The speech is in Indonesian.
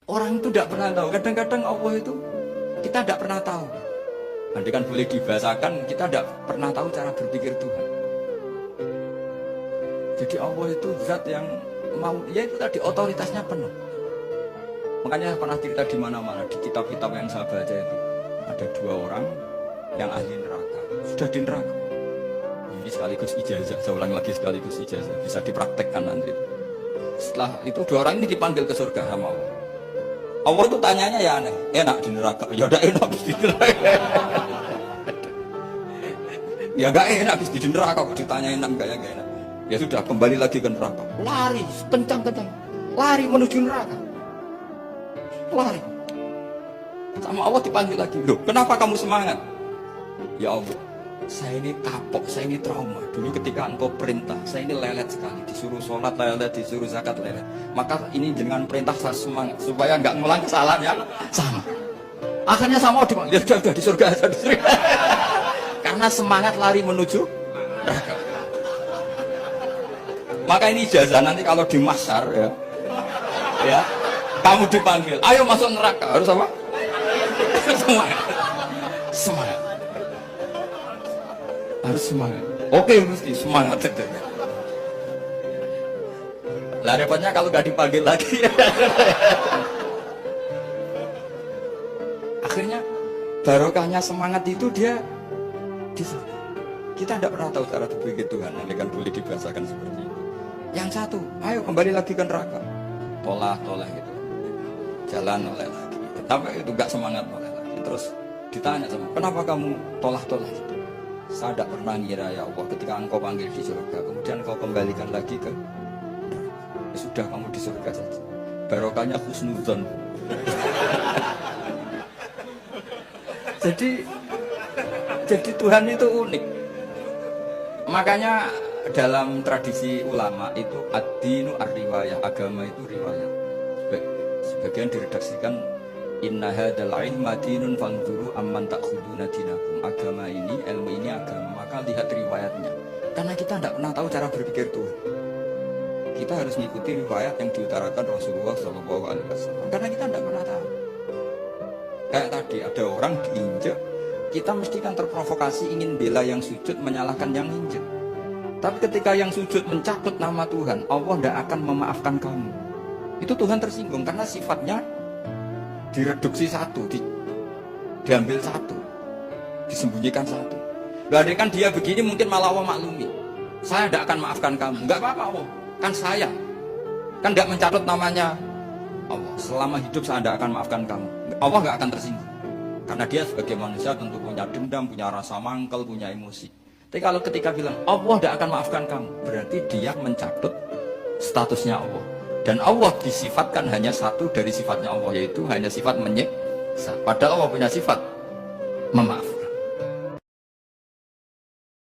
Orang itu tidak pernah tahu. Kadang-kadang Allah itu kita tidak pernah tahu. Nanti kan boleh dibahasakan, kita tidak pernah tahu cara berpikir Tuhan. Jadi Allah itu zat yang mau, ya itu tadi otoritasnya penuh. Makanya pernah cerita di mana-mana di kitab-kitab yang saya baca itu ada dua orang yang ahli neraka, sudah di neraka. Ini sekaligus ijazah, saya ulang lagi sekaligus ijazah, bisa dipraktekkan nanti. Setelah itu dua orang ini dipanggil ke surga sama Allah. Allah itu tanyanya ya aneh, enak di neraka, ya udah enak di neraka. Ya gak enak di neraka, kok ditanya enak gak ya gak enak. Ya sudah kembali lagi ke neraka, lari kencang-kencang, lari menuju neraka, lari. Sama Allah dipanggil lagi, loh kenapa kamu semangat? Ya Allah, saya ini kapok, saya ini trauma. Dulu ketika engkau perintah, saya ini lelet sekali. Disuruh sholat lelet, disuruh zakat lelet. Maka ini dengan perintah saya semangat supaya nggak ngulang kesalahan yang sama. Akhirnya sama dipanggil, ya udah di surga aja, di surga. Karena semangat lari menuju neraka. Maka ini ijazah nanti kalau di mahsyar ya, kamu dipanggil, ayo masuk neraka, harus apa? Semangat, semangat. Harus semangat. Oke, mesti semangat. Lah repotnya kalau nggak dipanggil lagi. Akhirnya barokahnya semangat itu dia bisa. Kita tidak pernah tahu cara berpikir Tuhan. Nanti kan boleh dibahasakan seperti itu. Yang satu, ayo kembali lagi ke neraka. Tolah gitu. Jalan oleh lagi. Tapi itu nggak semangat oleh lagi. Terus ditanya sama, kenapa kamu tolah gitu? Saya tidak pernah ngira ya Allah ketika engkau panggil di surga kemudian engkau kembalikan lagi ke ya sudah kamu di surga saja, barokahnya husnuzon. jadi Tuhan itu unik. Makanya dalam tradisi ulama itu ad-dinu ar-riwayah, agama itu riwayat. Sebagian diredaksikan inna hadzal ilma dinun fanzuru amman ta'khuduna dinakum. Agama ini, ilmu ini agama, maka lihat riwayatnya. Karena kita tidak pernah tahu cara berpikir Tuhan. Kita harus mengikuti riwayat yang diutarakan Rasulullah SAW. Karena kita tidak pernah tahu. Kayak tadi ada orang diinjek, kita mesti kan terprovokasi ingin bela yang sujud menyalahkan yang injek. Tapi ketika yang sujud mencatut nama Tuhan, Allah tidak akan memaafkan kamu. Itu Tuhan tersinggung karena sifatnya direduksi satu, diambil satu, disembunyikan satu. Berarti kan dia begini mungkin malah Allah maklumi. Saya tidak akan maafkan kamu. Enggak apa-apa Allah, kan saya. Kan tidak mencatat namanya Allah. Selama hidup saya tidak akan maafkan kamu. Allah nggak akan tersinggung. Karena dia sebagai manusia tentu punya dendam, punya rasa mangkel, punya emosi. Tapi kalau ketika bilang Allah tidak akan maafkan kamu, berarti dia mencatut statusnya Allah. Dan Allah disifatkan hanya satu dari sifatnya Allah, yaitu hanya sifat menyiksa. Padahal Allah punya sifat memaafkan.